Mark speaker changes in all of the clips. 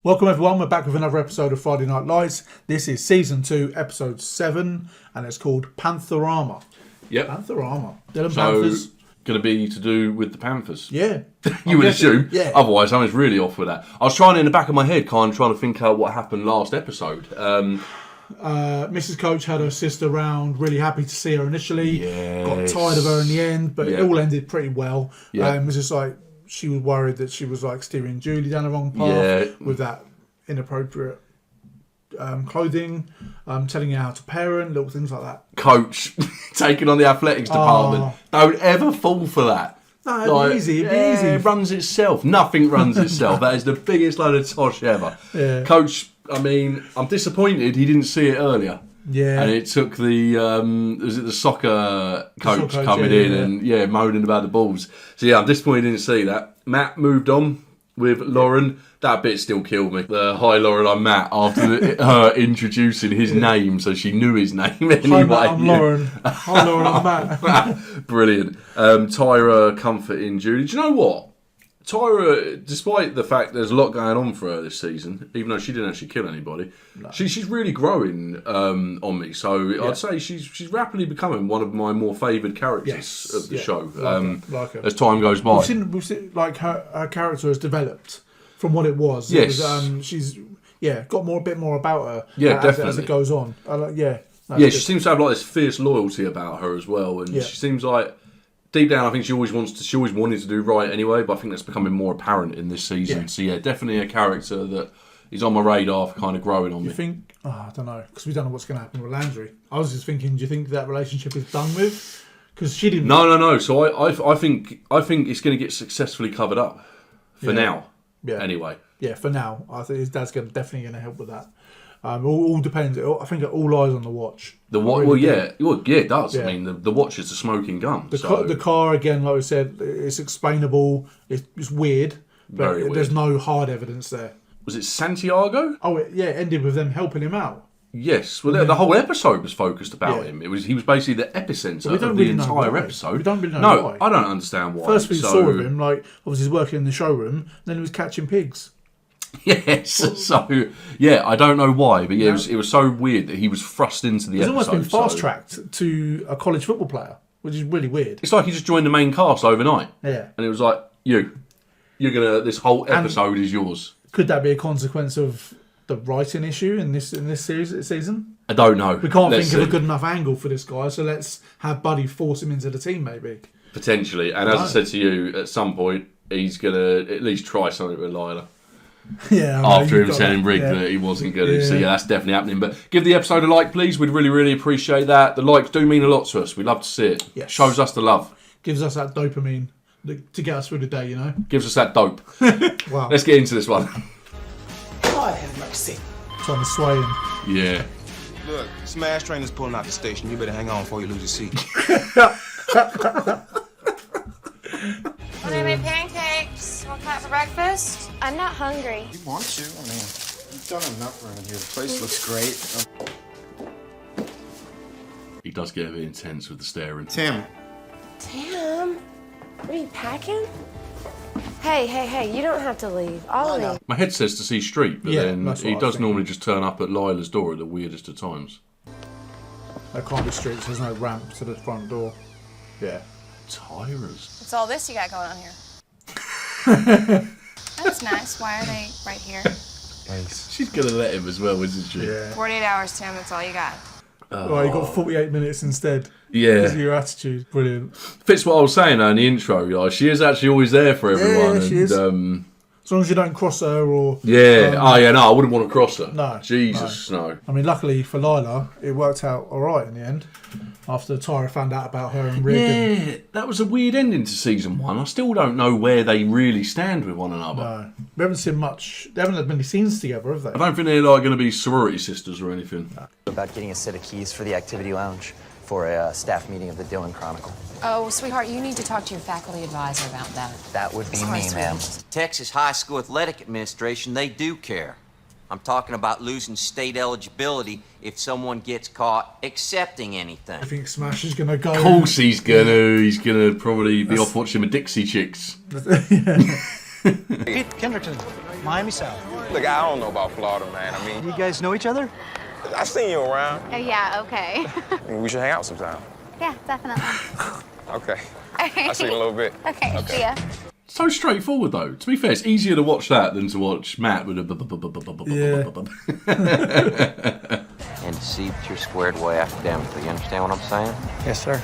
Speaker 1: Welcome everyone, we're back with another episode of Friday Night Lights. This is Season 2, Episode 7, and it's called Pantherama.
Speaker 2: Yep.
Speaker 1: Pantherama. Dylan Panthers.
Speaker 2: Going to be to do with the Panthers.
Speaker 1: Yeah.
Speaker 2: You would assume.
Speaker 1: Yeah.
Speaker 2: Otherwise, something's really off with that. I was trying in the back of my head, kind of trying to think out what happened last episode.
Speaker 1: Mrs. Coach had her sister round, really happy to see her initially.
Speaker 2: Yes.
Speaker 1: Got tired of her in the end, but it all ended pretty well.
Speaker 2: Yeah.
Speaker 1: It was just like, she was worried that she was like steering Julie down the wrong path with that inappropriate clothing, telling her how to parent, little things like that.
Speaker 2: Coach taking on the athletics department. Don't ever fall for that.
Speaker 1: No, it'd be easy.
Speaker 2: It runs itself. Nothing runs itself. That is the biggest load of tosh ever.
Speaker 1: Yeah.
Speaker 2: Coach, I mean, I'm disappointed he didn't see it earlier.
Speaker 1: Yeah.
Speaker 2: And it took the was it the soccer coach coming in and moaning about the balls. So yeah, I'm disappointed he didn't see that. Matt moved on with Lauren. That bit still killed me. The hi Lauren, I'm Matt, after her introducing his name, so she knew his name anyway.
Speaker 1: Hi Matt, I'm Lauren. Hi Lauren, I'm Matt.
Speaker 2: Brilliant. Tyra comforting Julie. Do you know what? Tyra, despite the fact there's a lot going on for her this season, even though she didn't actually kill anybody, she's really growing on me. So I'd say she's rapidly becoming one of my more favoured characters of the show.
Speaker 1: Like her.
Speaker 2: As time goes by,
Speaker 1: we've seen like her character has developed from what it was.
Speaker 2: Yes,
Speaker 1: she's got a bit more about her.
Speaker 2: Definitely
Speaker 1: as it goes on.
Speaker 2: She seems to have like this fierce loyalty about her as well, and she seems like. Deep down, I think she always wanted to do right anyway, but I think that's becoming more apparent in this season. So definitely a character that is on my radar for kind of growing on me.
Speaker 1: You think? I don't know, because we don't know what's going to happen with Landry. I was just thinking, do you think that relationship is done with? Because she didn't.
Speaker 2: No. So I think it's going to get successfully covered up for now. Yeah. Anyway.
Speaker 1: Yeah, for now, I think his dad's definitely going to help with that. All depends. I think it all lies on the watch.
Speaker 2: The watch, it does. Yeah. I mean, the watch is a smoking gun.
Speaker 1: The car, again, like I said, it's explainable. It's weird, but
Speaker 2: Very weird.
Speaker 1: There's no hard evidence there.
Speaker 2: Was it Santiago?
Speaker 1: Oh, it ended with them helping him out.
Speaker 2: Yes, well, the whole episode was focused about him. He was basically the epicentre of the entire episode.
Speaker 1: We don't really know why.
Speaker 2: I don't understand why.
Speaker 1: First we saw of him, like obviously he's working in the showroom, then he was catching pigs.
Speaker 2: Yes, so I don't know why, but it was so weird that he was thrust into the episode.
Speaker 1: He's almost been fast tracked to a college football player, which is really weird.
Speaker 2: It's like he just joined the main cast overnight.
Speaker 1: Yeah,
Speaker 2: and it was like you're gonna. This whole episode is yours.
Speaker 1: Could that be a consequence of the writing issue in this season?
Speaker 2: I don't know.
Speaker 1: We can't think of a good enough angle for this guy, so let's have Buddy force him into the team, maybe.
Speaker 2: Potentially, and as I said to you, at some point he's gonna at least try something with Lila.
Speaker 1: Yeah,
Speaker 2: after him telling Rig that he wasn't good. So that's definitely happening. But give the episode a like, please. We'd really, really appreciate that. The likes do mean a lot to us. We love to see it. Yes. Shows us the love.
Speaker 1: Gives us that dopamine to get us through the day, you know?
Speaker 2: Gives us that dope.
Speaker 1: Wow.
Speaker 2: Let's get into this one.
Speaker 3: God have mercy.
Speaker 1: Trying to sway him.
Speaker 2: Yeah.
Speaker 3: Look, Smash Train is pulling out the station. You better hang on before you lose your seat.
Speaker 4: Want to make pancakes? Want that for breakfast?
Speaker 5: I'm not hungry.
Speaker 6: You want to? I mean, you've done enough around here. The place looks great.
Speaker 2: He does get a bit intense with the staring.
Speaker 6: Tim,
Speaker 5: Are you packing? Hey, you don't have to leave. I'll leave.
Speaker 2: My head says to see street, but then he does normally just turn up at Lila's door at the weirdest of times.
Speaker 1: There can't be streets, there's no ramp to the front door. Yeah.
Speaker 2: Tyra's.
Speaker 4: What's all this you got going on here? That's nice. Why are they right here?
Speaker 6: nice.
Speaker 2: She's going to let him as well, isn't she?
Speaker 1: Yeah.
Speaker 4: 48 hours, Tim. That's all you got.
Speaker 1: Well, you got 48 minutes instead.
Speaker 2: Yeah.
Speaker 1: Because of your attitude. Brilliant.
Speaker 2: Fits what I was saying in the intro. Like, she is actually always there for everyone.
Speaker 1: Yeah, she is. As long as you don't cross her or...
Speaker 2: no, I wouldn't want to cross her.
Speaker 1: No.
Speaker 2: Jesus, no.
Speaker 1: I mean, luckily for Lila, it worked out all right in the end. After Tyra found out about her and Rig.
Speaker 2: Yeah, that was a weird ending to season 1. I still don't know where they really stand with one another.
Speaker 1: No. We haven't seen much... They haven't had many scenes together, have they?
Speaker 2: I don't think they're like going to be sorority sisters or anything.
Speaker 7: About getting a set of keys for the activity lounge for a staff meeting of the Dillon Chronicle.
Speaker 4: Oh, sweetheart, you need to talk to your faculty advisor about that.
Speaker 7: That would be
Speaker 4: Sorry,
Speaker 7: me, ma'am.
Speaker 8: Texas High School Athletic Administration, they do care. I'm talking about losing state eligibility if someone gets caught accepting anything.
Speaker 1: I think Smash is going to go...
Speaker 2: Of course he's going to. He's going to probably be off watching the Dixie Chicks.
Speaker 6: Pete Kendrickson,
Speaker 9: Miami South.
Speaker 3: Look, I don't know about Florida, man. I mean,
Speaker 9: You guys know each other?
Speaker 3: I seen you around.
Speaker 4: Yeah, okay.
Speaker 3: We should hang out sometime.
Speaker 4: Yeah, definitely.
Speaker 3: Okay. I'll see you in a little bit.
Speaker 4: Okay, see ya.
Speaker 2: So straightforward though. To be fair, it's easier to watch that than to watch Matt with a.
Speaker 8: And to see that you're squared away academically. You understand what I'm saying?
Speaker 9: Yes, sir.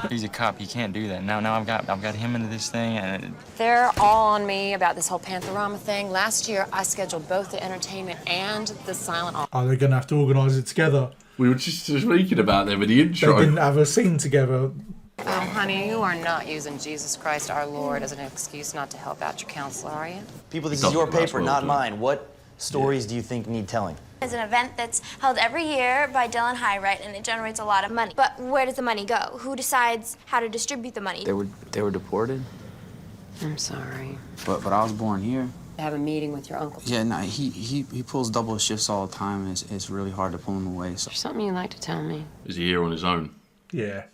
Speaker 10: He's a cop. He can't do that. Now I've got him into this thing, and
Speaker 5: They're all on me about this whole Pantherama thing. Last year, I scheduled both the entertainment and the silent auction.
Speaker 1: Oh, they're going to have to organise it together.
Speaker 2: We were just speaking about them in the
Speaker 1: They
Speaker 2: intro.
Speaker 1: didn't have a scene together.
Speaker 5: Oh, honey, you are not using Jesus Christ our Lord as an excuse not to help out your counselor, are you?
Speaker 7: People, this
Speaker 2: It
Speaker 7: is your
Speaker 2: doesn't last
Speaker 7: paper,
Speaker 2: well,
Speaker 7: not
Speaker 2: does it?
Speaker 7: mine. What stories do you think need telling?
Speaker 11: It's an event that's held every year by Dylan Highright, and it generates a lot of money. But where does the money go? Who decides how to distribute the money?
Speaker 10: they were deported.
Speaker 5: I'm sorry.
Speaker 10: But I was born here.
Speaker 5: I have a meeting with your uncle.
Speaker 10: Yeah, no, he pulls double shifts all the time. It's really hard to pull him away. So
Speaker 5: There's something you'd like to tell me?
Speaker 2: Is he here on his own?
Speaker 1: Yeah.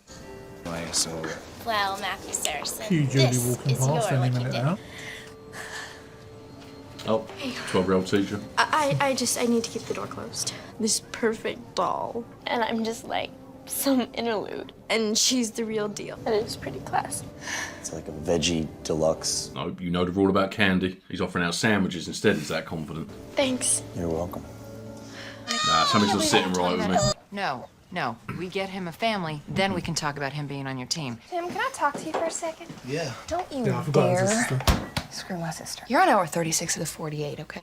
Speaker 11: Well, Matthew Saracen,
Speaker 1: Huge Julie
Speaker 11: this
Speaker 1: walking
Speaker 11: is
Speaker 1: past
Speaker 11: your
Speaker 1: any
Speaker 11: lucky
Speaker 1: minute
Speaker 11: day.
Speaker 1: now.
Speaker 2: Oh, 12-year-old teacher.
Speaker 11: I need to keep the door closed. This perfect doll. And I'm just like some interlude. And she's the real deal. And it's pretty classy.
Speaker 7: It's like a veggie deluxe.
Speaker 2: No, you know the rule about candy. He's offering out sandwiches instead. He's that confident.
Speaker 11: Thanks.
Speaker 7: You're welcome.
Speaker 2: Nah, something's not sitting right with me.
Speaker 5: No. We get him a family, then we can talk about him being on your team.
Speaker 11: Tim, can I talk to you for a second?
Speaker 9: Yeah.
Speaker 11: Don't you
Speaker 1: Yeah, I forgot it was his
Speaker 11: dare
Speaker 1: sister.
Speaker 5: Screw my sister. You're on hour 36 of the 48, okay?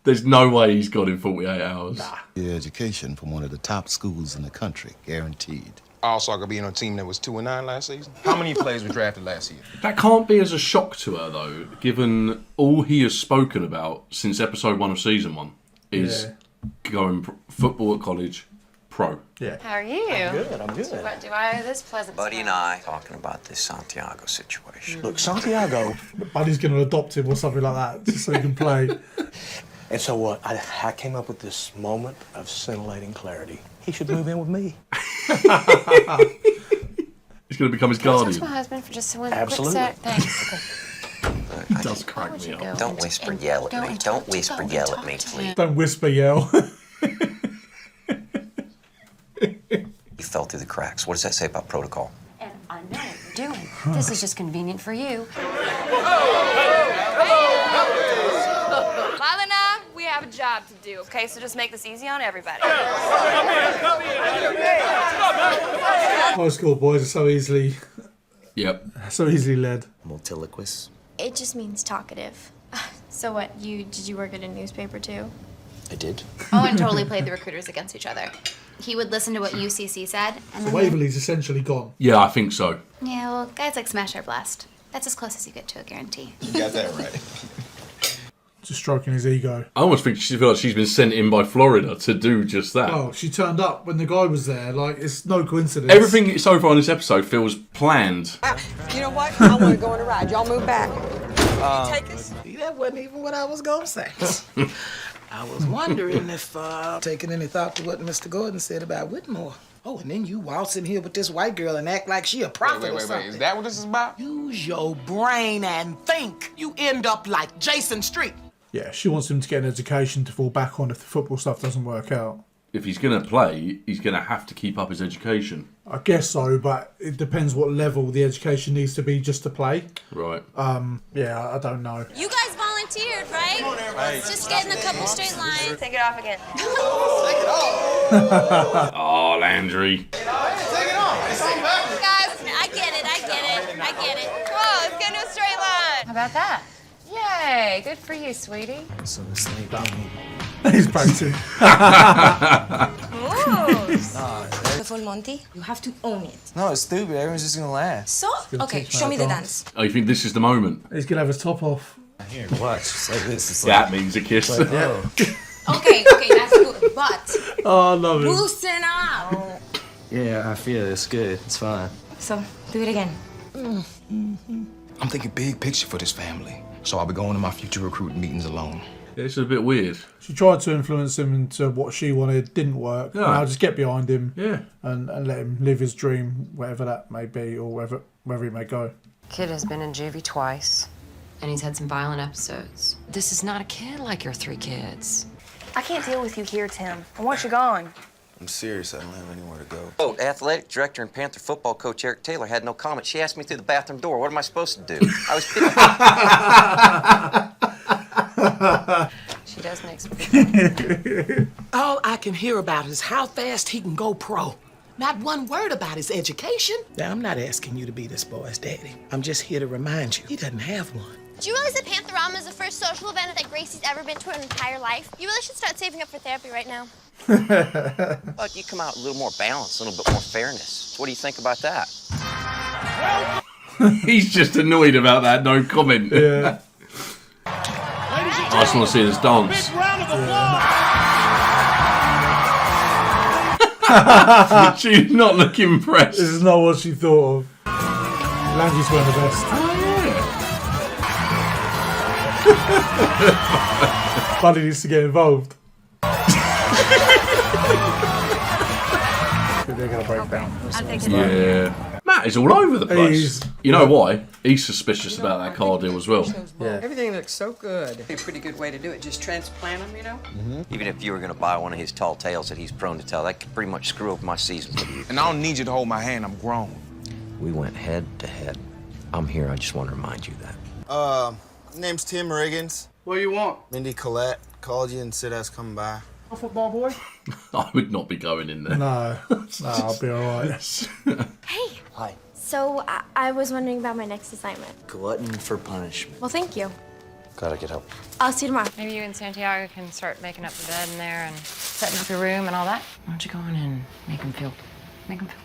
Speaker 2: There's no way he's got in 48 hours.
Speaker 12: Your education from one of the top schools in the country, guaranteed.
Speaker 3: Also, I could be on a team that was 2-9 last season. How many players were drafted last year?
Speaker 2: That can't be as a shock to her, though, given all he has spoken about since episode 1 of season 1 is going football at college, pro.
Speaker 1: Yeah.
Speaker 5: How are you?
Speaker 9: I'm good.
Speaker 5: What do I owe this pleasant
Speaker 8: Buddy and I talking about this Santiago situation.
Speaker 9: Look, Santiago.
Speaker 1: Buddy's going to adopt him or something like that just so he can play.
Speaker 9: And so what? I came up with this moment of scintillating clarity. He should move in with me.
Speaker 2: He's going to become his
Speaker 5: Can I talk to
Speaker 2: guardian.
Speaker 5: my husband for just one
Speaker 9: Absolutely.
Speaker 5: quick sec? Thanks.
Speaker 2: He does crack me up.
Speaker 8: Don't whisper, yell at me. Don't whisper, yell at me, please.
Speaker 1: Don't whisper, yell.
Speaker 8: You fell through the cracks. What does that say about protocol?
Speaker 5: And I know what you're doing. This is just convenient for you.
Speaker 11: Lila and I, we have a job to do, okay? So just make this easy on everybody.
Speaker 1: High school boys are so easly led.
Speaker 7: Multiloquous.
Speaker 11: It just means talkative. So what, did you work at a newspaper too?
Speaker 9: I did.
Speaker 4: Owen totally played the recruiters against each other. He would listen to what UCC said, and
Speaker 1: So
Speaker 4: then
Speaker 1: Waverley's essentially gone.
Speaker 2: Yeah, I think so.
Speaker 4: yeah, well, guys like Smash or Blast. That's as close as you get to a guarantee.
Speaker 3: You got that right.
Speaker 1: Just stroking his ego.
Speaker 2: I almost think she feels like she's been sent in by Florida to do just that.
Speaker 1: Oh, she turned up when the guy was there. Like, it's no coincidence.
Speaker 2: Everything so far in this episode feels planned.
Speaker 13: You know what? I want to go on a ride. Y'all move back. Take us.
Speaker 9: That wasn't even what I was going to say. I was wondering if taking any thought to what Mr. Gordon said about Whitmore. Oh, and then you waltz in here with this white girl and act like she a prophet or something.
Speaker 3: Is that what this is about?
Speaker 13: Use your brain and think. You end up like Jason Street.
Speaker 1: Yeah, she wants him to get an education to fall back on if the football stuff doesn't work out.
Speaker 2: If he's going to play, he's going to have to keep up his education.
Speaker 1: I guess so, but it depends what level the education needs to be just to play.
Speaker 2: Right.
Speaker 1: Yeah, I don't know.
Speaker 11: You guys volunteered, right? Let's just get in a couple straight lines. Take it off again.
Speaker 2: Oh, Landry.
Speaker 11: Guys, I get it. Whoa, let's get into a straight line.
Speaker 5: How about that? Yay, good for you, sweetie.
Speaker 9: So it's like,
Speaker 1: He's practicing.
Speaker 13: The full Monty, you have to own it.
Speaker 10: No, it's stupid. Everyone's just gonna laugh.
Speaker 13: So, okay,
Speaker 1: teach
Speaker 13: show
Speaker 1: me
Speaker 13: me
Speaker 1: how
Speaker 13: the
Speaker 1: to
Speaker 13: dance.
Speaker 2: Oh, you think this is the moment?
Speaker 1: He's going to have his top off.
Speaker 10: Here, watch. It's like this. It's
Speaker 2: That means a kiss.
Speaker 10: oh.
Speaker 13: Okay, that's good, but
Speaker 1: Oh, I love him.
Speaker 13: loosen up.
Speaker 10: Yeah, I feel it. It's good. It's fine.
Speaker 13: So, do it again.
Speaker 3: I'm thinking big picture for this family. So I'll be going to my future recruiting meetings alone.
Speaker 2: It's a bit weird.
Speaker 1: She tried to influence him into what she wanted, didn't work.
Speaker 2: Yeah.
Speaker 1: Now just get behind him
Speaker 2: Yeah.
Speaker 1: and let him live his dream, wherever that may be or wherever he may go.
Speaker 5: Kid has been in juvie twice, and he's had some violent episodes. This is not a kid like your 3 kids.
Speaker 14: I can't deal with you here, Tim. I want you gone.
Speaker 6: I'm serious. I don't have anywhere to go.
Speaker 8: Oh, athletic director and Panther football coach Eric Taylor had no comment. She asked me through the bathroom door. What am I supposed to do? I was
Speaker 5: She does make some good
Speaker 13: All I can hear about is how fast he can go pro. Not one word about his education. Now, I'm not asking you to be this boy's daddy. I'm just here to remind you, he doesn't have one.
Speaker 15: Do you realize that Pantherama is the first social event that Gracie's ever been to in her entire life? You really should start saving up for therapy right now.
Speaker 8: But you come out a little more balanced, a little bit more fairness. What do you think about that?
Speaker 2: He's just annoyed about that. No comment.
Speaker 1: Yeah.
Speaker 2: I just want to see this dance. She's not looking impressed.
Speaker 1: This is not what she thought of. Landry's wearing the best. Buddy needs to get involved. They're going to break down.
Speaker 2: Yeah. Matt is all over the place. You know why? He's suspicious about that car deal as well.
Speaker 16: Yeah. Everything looks so good. A pretty good way to do it. Just transplant them, you know?
Speaker 8: Even if you were going to buy one of his tall tales that he's prone to tell, that could pretty much screw up my season for you.
Speaker 3: And I don't need you to hold my hand. I'm grown.
Speaker 8: We went head to head. I'm here. I just want to remind you that.
Speaker 6: Name's Tim Riggins.
Speaker 16: What do you want?
Speaker 6: Mindy Collette called you and said I was coming by.
Speaker 16: A football boy?
Speaker 2: I would not be going in there.
Speaker 1: No, I'll be alright.
Speaker 11: Hey.
Speaker 7: Hi.
Speaker 11: So I was wondering about my next assignment.
Speaker 7: Glutton for punishment.
Speaker 11: Well, thank you.
Speaker 7: Gotta get help.
Speaker 11: I'll see you tomorrow.
Speaker 5: Maybe you and Santiago can start making up the bed in there and setting up your room and all that. Why don't you go in and make him feel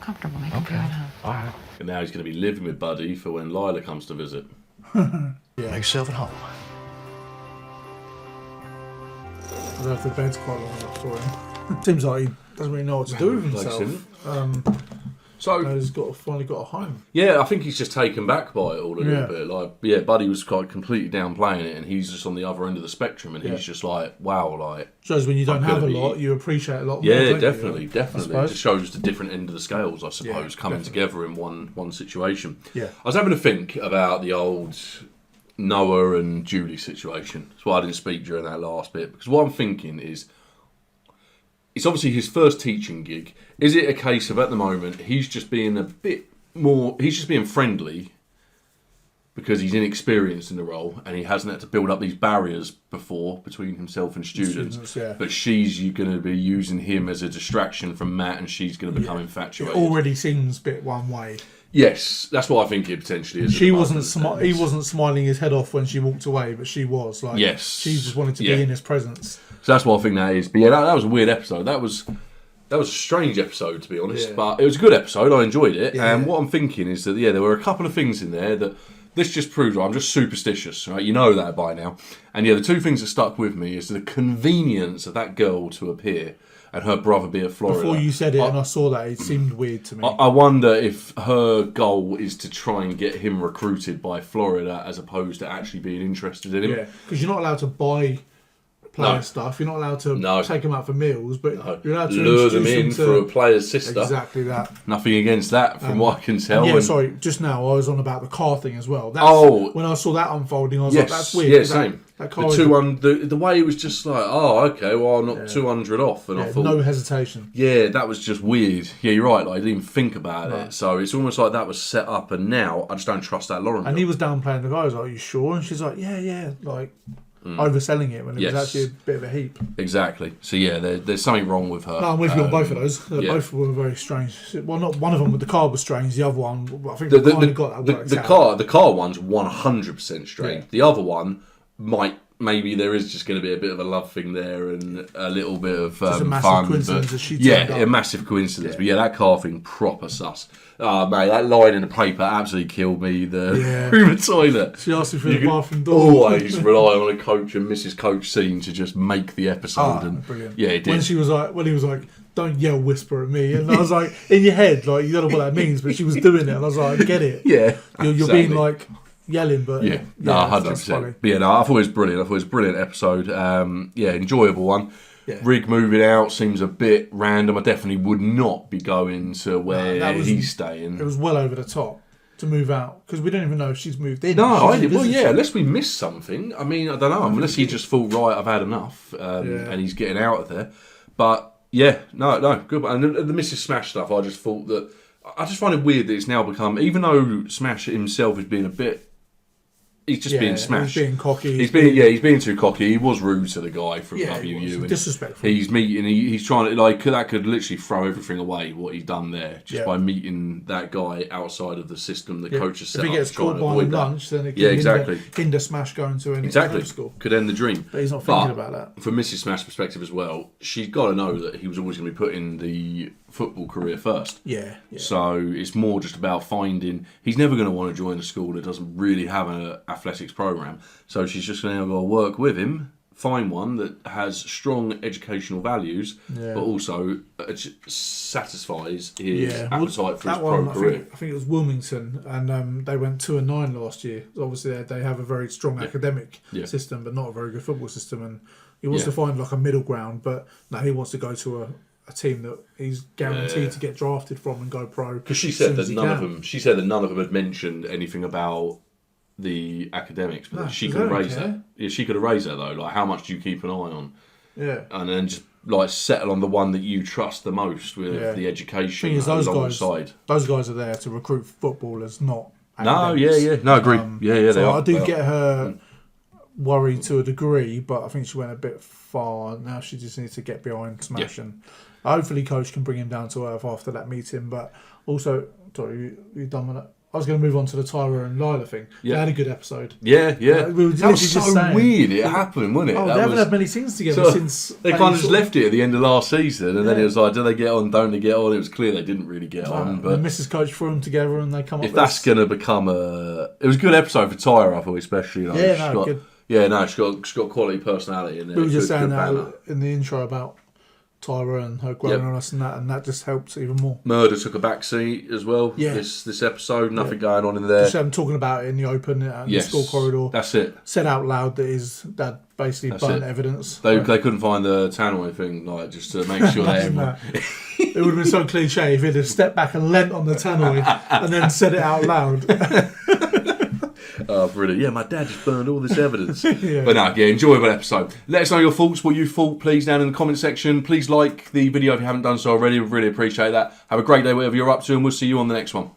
Speaker 5: comfortable, make him feel at home.
Speaker 7: All right.
Speaker 2: And now he's going to be living with Buddy for when Lila comes to visit.
Speaker 7: Make yourself at home.
Speaker 1: I don't know if the bed's quite long enough for him. Seems like he doesn't really know what to do with himself.
Speaker 2: So
Speaker 1: he's finally got a home.
Speaker 2: Yeah, I think he's just taken back by it all a little bit. Like, yeah, Buddy was quite completely downplaying it, and he's just on the other end of the spectrum, and he's just like, wow, like.
Speaker 1: Shows when you don't have a lot, you appreciate a lot more.
Speaker 2: Yeah, definitely. It just shows the different end of the scales, I suppose, coming together in one situation.
Speaker 1: Yeah,
Speaker 2: I was having to think about the old Noah and Julie situation. That's why I didn't speak during that last bit, because what I'm thinking is, it's obviously his first teaching gig. Is it a case of, at the moment, he's just being a bit more, he's just being friendly because he's inexperienced in the role and he hasn't had to build up these barriers before between himself and students. But she's going to be using him as a distraction from Matt, and she's going to become infatuated.
Speaker 1: It already seems a bit one way.
Speaker 2: Yes, that's what I think it potentially is.
Speaker 1: He wasn't smiling his head off when she walked away, but she was. Like,
Speaker 2: yes.
Speaker 1: She just wanted to be in his presence.
Speaker 2: So that's what I think that is. But yeah, that was a weird episode. That was a strange episode, to be honest. But it was a good episode. I enjoyed it. And what I'm thinking is that, there were a couple of things in there that this just proves I'm just superstitious, right? You know that by now. And the two things that stuck with me is the convenience of that girl to appear and her brother be at Florida.
Speaker 1: Before you said it and I saw that, it seemed weird to me.
Speaker 2: I wonder if her goal is to try and get him recruited by Florida as opposed to actually being interested in him.
Speaker 1: Yeah, because you're not allowed to buy player stuff. You're not allowed to take them out for meals, but you're allowed to
Speaker 2: lure them in for a player's sister.
Speaker 1: Exactly that.
Speaker 2: Nothing against that, from what I can tell.
Speaker 1: Sorry, just now I was on about the car thing as well. When I saw that unfolding, I was like, that's weird.
Speaker 2: Yeah, same. The way it was just like, okay, well, I'll knock 200 off. And I thought,
Speaker 1: no hesitation.
Speaker 2: Yeah, that was just weird. Yeah, you're right. Like, I didn't even think about it. So it's almost like that was set up, and now I just don't trust that Lauren.
Speaker 1: And he was downplaying the guy. I was like, are you sure? And she's like, yeah. Like, overselling it when it was actually a bit of a heap.
Speaker 2: Exactly. So yeah, there's something wrong with her.
Speaker 1: No, I'm with you on both of those. Both were very strange. Well, not one of them, but the car was strange. The other one, I think got that worked out.
Speaker 2: The car one's 100% strange. Yeah. The other one maybe there is just going to be a bit of a love thing there and a little bit of
Speaker 1: just a massive
Speaker 2: fun.
Speaker 1: Coincidence
Speaker 2: A massive coincidence. But that car thing, proper sus. Oh, mate, that line in the paper absolutely killed me. The room toilet.
Speaker 1: She asked me for the bathroom door.
Speaker 2: Always rely on a Coach and Mrs. Coach scene to just make the episode.
Speaker 1: Brilliant.
Speaker 2: Yeah, it did.
Speaker 1: When he was like, don't yell, whisper at me. And I was like, in your head, like, you don't know what that means, but she was doing it. And I was like, I get it.
Speaker 2: Yeah.
Speaker 1: You're being like, yelling, but
Speaker 2: 100%. But I thought it was brilliant. I thought it was a brilliant episode. Enjoyable one. Yeah. Rig moving out seems a bit random. I definitely would not be going to where he's staying.
Speaker 1: It was well over the top. to move out because we don't even know if she's moved in.
Speaker 2: No,
Speaker 1: She's
Speaker 2: well,
Speaker 1: visiting.
Speaker 2: yeah, unless we missed something. I mean, I don't know. Unless he just thought, right, I've had enough, and he's getting out of there. But yeah, no, good. And the Mrs. Smash stuff, I just thought that I just find it weird that it's now become, even though Smash himself is being a bit. He's just being Smash.
Speaker 1: He's being cocky.
Speaker 2: He's being too cocky. He was rude to the guy from WU. And
Speaker 1: disrespectful.
Speaker 2: He's trying to that could literally throw everything away what he's done there just by meeting that guy outside of the system the coach has set up.
Speaker 1: If he gets caught buying lunch, then it can hinder Smash going to any school.
Speaker 2: Could end the dream.
Speaker 1: But he's not thinking about that.
Speaker 2: From Mrs. Smash's perspective as well, she's got to know that he was always going to be putting the football career first.
Speaker 1: Yeah.
Speaker 2: So it's more just about finding. He's never going to want to join a school that doesn't really have an athletics program. So she's just going to go work with him, find one that has strong educational values, but also satisfies his appetite for his pro career.
Speaker 1: I think it was Wilmington, and they went 2-9 last year. Obviously, they have a very strong academic system, but not a very good football system. And he wants to find like a middle ground, but no, he wants to go to a team that he's guaranteed to get drafted from and go pro.
Speaker 2: Because she said that none of them. She said that none of them had mentioned anything about the academics, but she could raise that. Yeah, she could have raised that though. Like, how much do you keep an eye on?
Speaker 1: Yeah,
Speaker 2: and then just like settle on the one that you trust the most with the education alongside.
Speaker 1: Those guys are there to recruit footballers, not
Speaker 2: academics. No, agree. They are.
Speaker 1: I do get her worried to a degree, but I think she went a bit far. Now she just needs to get behind Smash, and hopefully coach can bring him down to earth after that meeting. But also, sorry, you done with that? I was going to move on to the Tyra and Lila thing. They had a good episode.
Speaker 2: Yeah.
Speaker 1: We were
Speaker 2: that was so weird. It happened, wasn't it?
Speaker 1: Oh, they haven't had many scenes together since.
Speaker 2: They kind of just left it at the end of last season, and then it was like, do they get on? Don't they get on? It was clear they didn't really get on. But
Speaker 1: Mrs. Coach threw them together, and they come up.
Speaker 2: If that's going to become it was a good episode for Tyra, I thought, especially.
Speaker 1: Good.
Speaker 2: Yeah, no, she's got quality personality in there.
Speaker 1: We were just saying that in the intro about Tyra and her growing on us and that just helps even more.
Speaker 2: Murder took a back seat as well. Yeah. This episode, nothing going on in there.
Speaker 1: Just talking about it in the open in the school corridor.
Speaker 2: That's it.
Speaker 1: Said out loud that his dad basically burnt evidence.
Speaker 2: They couldn't find the tannoy thing, like, just to make sure that
Speaker 1: it would have been so cliche if he'd have stepped back and leant on the tannoy and then said it out loud.
Speaker 2: Oh, brilliant. Yeah, my dad just burned all this evidence. But no, enjoyable episode. Let us know your thoughts, what you thought, please, down in the comment section. Please like the video if you haven't done so already. We really appreciate that. Have a great day, whatever you're up to, and we'll see you on the next one.